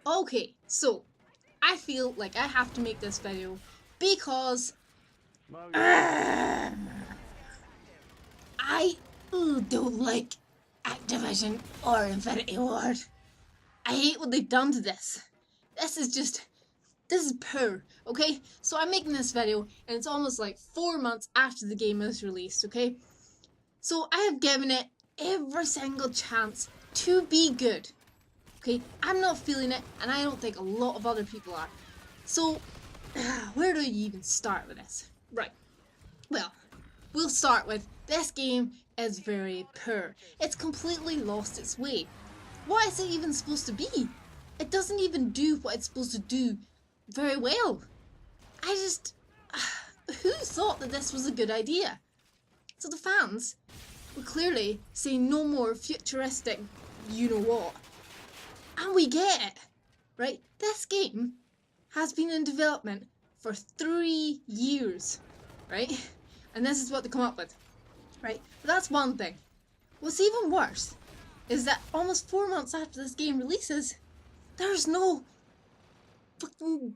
Okay, so I feel like I have to make this video because I don't like Activision or Infinity Ward. I hate what they've done to this. This is poor, okay? So I'm making this video and it's almost like 4 months after the game is released, okay? So I have given it every single chance to be good. Okay, I'm not feeling it, and I don't think a lot of other people are. So, where do you even start with this? Right, well, we'll start with this game is very poor. It's completely lost its way. What is it even supposed to be? It doesn't even do what it's supposed to do very well. Who thought that this was a good idea? So the fans were clearly saying no more futuristic you-know-what. And we get it, right? This game has been in development for 3 years, right? And this is what they come up with, right? But that's one thing. What's even worse is that almost 4 months after this game releases, there's no fucking,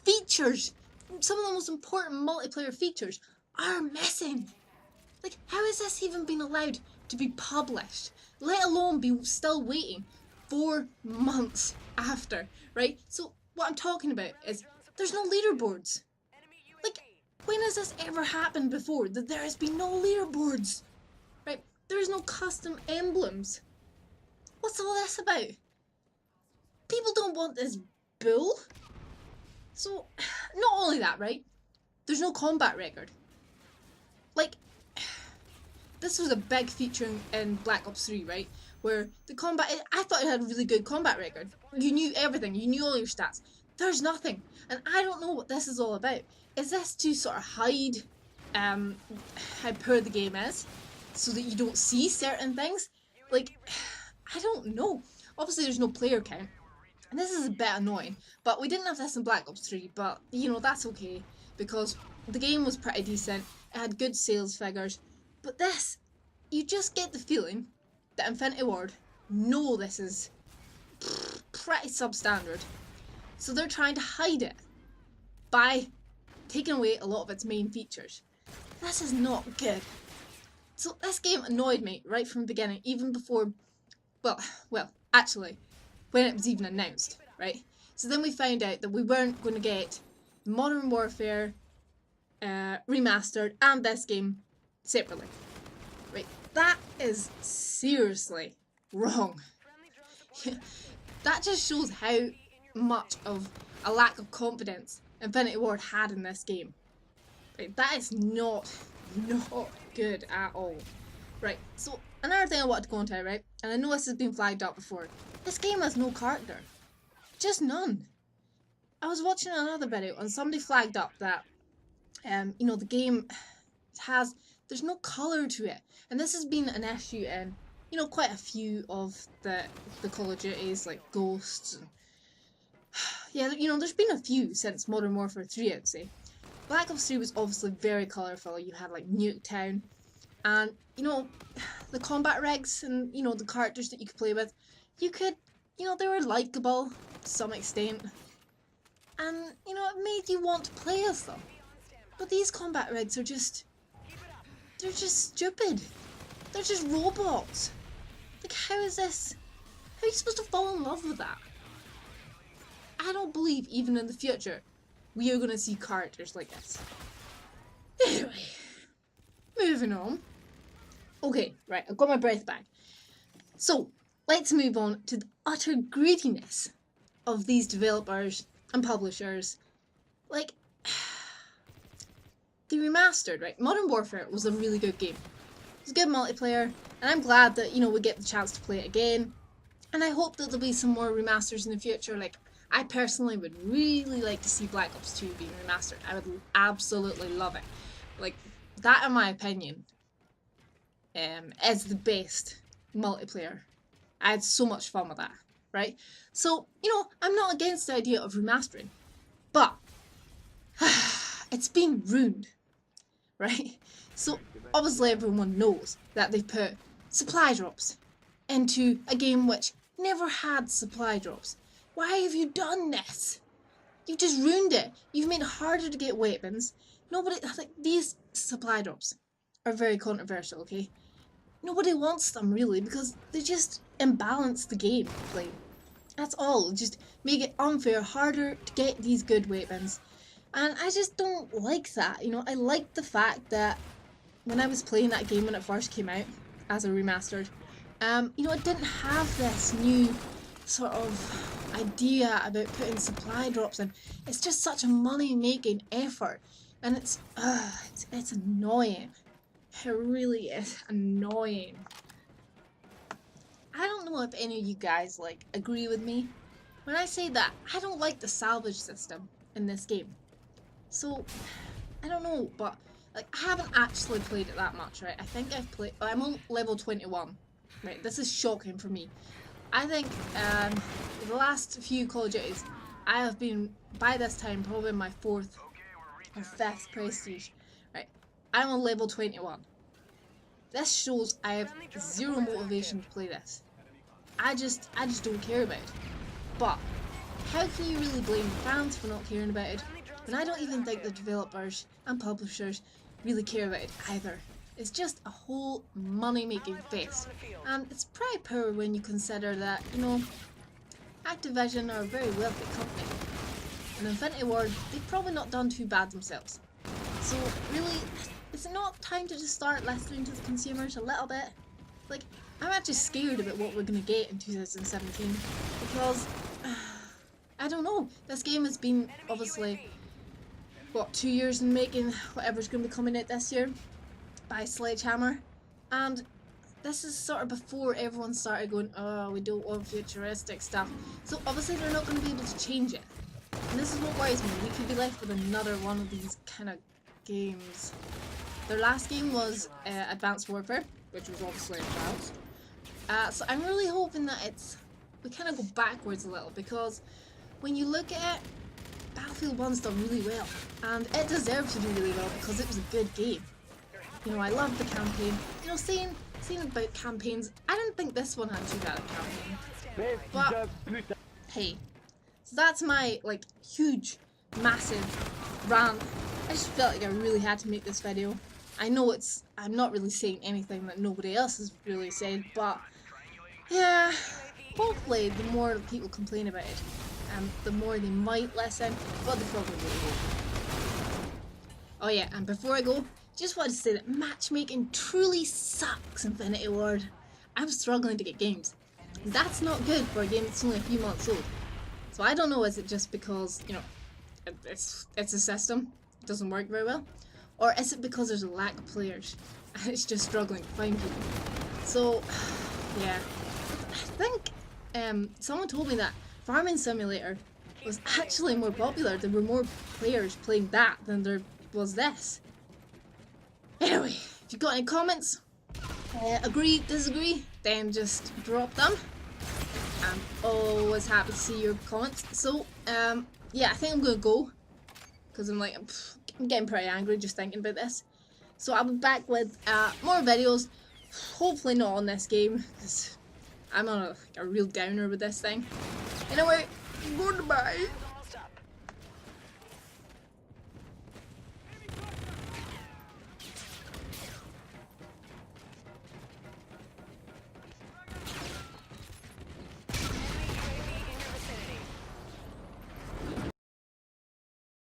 features. Some of the most important multiplayer features are missing. Like, how is this even being allowed to be published? Let alone be still waiting 4 months after, right? So what I'm talking about is there's no leaderboards. Like, when has this ever happened before that there has been no leaderboards? Right? There's no custom emblems. What's all this about? People don't want this bull. So, not only that, right? There's no combat record. Like, this was a big feature in Black Ops 3, right? Where the combat, I thought it had a really good combat record. You knew everything, you knew all your stats. There's nothing, and I don't know what this is all about. Is this to sort of hide how poor the game is, so that you don't see certain things? Like, I don't know. Obviously there's no player count, and this is a bit annoying, but we didn't have this in Black Ops 3, but, you know, that's okay, because the game was pretty decent, it had good sales figures, but this, you just get the feeling that Infinity Ward know this is pretty substandard. So they're trying to hide it by taking away a lot of its main features. This is not good. So this game annoyed me right from the beginning, even before, well, actually, when it was even announced, right? So then we found out that we weren't going to get Modern Warfare remastered and this game separately. Right, that is seriously wrong. That just shows how much of a lack of confidence Infinity Ward had in this game. Right, that is not good at all. Right, so another thing I wanted to go into, right, and I know this has been flagged up before, this game has no character. Just none. I was watching another video and somebody flagged up that, you know, the game there's no colour to it. And this has been an issue in, you know, quite a few of the Call of Duties, like Ghosts. And yeah, you know, there's been a few since Modern Warfare 3, I'd say. Black Ops 3 was obviously very colourful. You had, like, Nuketown. And, you know, the combat rigs and, you know, the characters that you could play with, you could, you know, they were likeable to some extent. And, you know, it made you want to play as them. But these combat rigs are just... they're just stupid. They're just robots. Like, how is this? How are you supposed to fall in love with that? I don't believe even in the future we are going to see characters like this. Anyway, moving on. Okay, right, I've got my breath back. So, let's move on to the utter greediness of these developers and publishers. Like, the remastered, right? Modern Warfare was a really good game. It was good multiplayer, and I'm glad that, you know, we get the chance to play it again. And I hope that there'll be some more remasters in the future. Like, I personally would really like to see Black Ops 2 being remastered. I would absolutely love it. Like, that in my opinion, is the best multiplayer. I had so much fun with that, right? So, you know, I'm not against the idea of remastering, but it's been ruined, right? So obviously everyone knows that they've put supply drops into a game which never had supply drops. Why have you done this? You've just ruined it. You've made it harder to get weapons. Nobody, like, these supply drops are very controversial, okay? Nobody wants them, really, because they just imbalance the game play. That's all. Just make it unfair, harder to get these good weapons. And I just don't like that. You know, I like the fact that when I was playing that game when it first came out, as a remastered, you know, it didn't have this new sort of idea about putting supply drops in. It's just such a money-making effort, and it's annoying. It really is annoying. I don't know if any of you guys like agree with me when I say that I don't like the salvage system in this game. So I don't know, but like I haven't actually played it that much, right? I think I've played. I'm on level 21. Right, this is shocking for me. I think the last few Call of Duties, I have been by this time probably my 4th or 5th prestige. Right, I'm on level 21. This shows I have zero motivation to play this. I just don't care about it. But how can you really blame the fans for not caring about it when I don't even think the developers and publishers really care about it either? It's just a whole money-making fest, and it's pretty poor when you consider that, you know, Activision are a very wealthy company, and Infinity Ward, they've probably not done too bad themselves. So really, is it not time to just start listening to the consumers a little bit? Like, I'm actually scared about what we're going to get in 2017, because, I don't know, this game has been, obviously, what, 2 years in making, whatever's going to be coming out this year, by Sledgehammer, and this is sort of before everyone started going, oh, we don't want futuristic stuff, so obviously they're not going to be able to change it, and this is what worries me. We could be left with another one of these kind of games. Their last game was Advanced Warfare, which was obviously a trials, so I'm really hoping that we kind of go backwards a little, because when you look at it, Battlefield 1's done really well, and it deserved to do really well because it was a good game. You know, I loved the campaign. You know, saying about campaigns, I didn't think this one had too bad a campaign. But, hey. So that's my, like, huge, massive rant. I just felt like I really had to make this video. I know I'm not really saying anything that nobody else has really said, but, yeah, hopefully the more people complain about it, the more they might listen, but they probably won't. Oh yeah, and before I go, just wanted to say that matchmaking truly sucks, Infinity Ward. I'm struggling to get games. That's not good for a game that's only a few months old. So I don't know, is it just because, you know, it's a system, it doesn't work very well? Or is it because there's a lack of players and it's just struggling to find people? So, yeah. I think someone told me that Farming Simulator was actually more popular. There were more players playing that than there was this. Anyway, if you've got any comments, agree, disagree, then just drop them. I'm always happy to see your comments. So, yeah, I think I'm gonna go, because I'm getting pretty angry just thinking about this. So I'll be back with more videos, hopefully not on this game, because I'm on a real downer with this thing. Anyway, goodbye.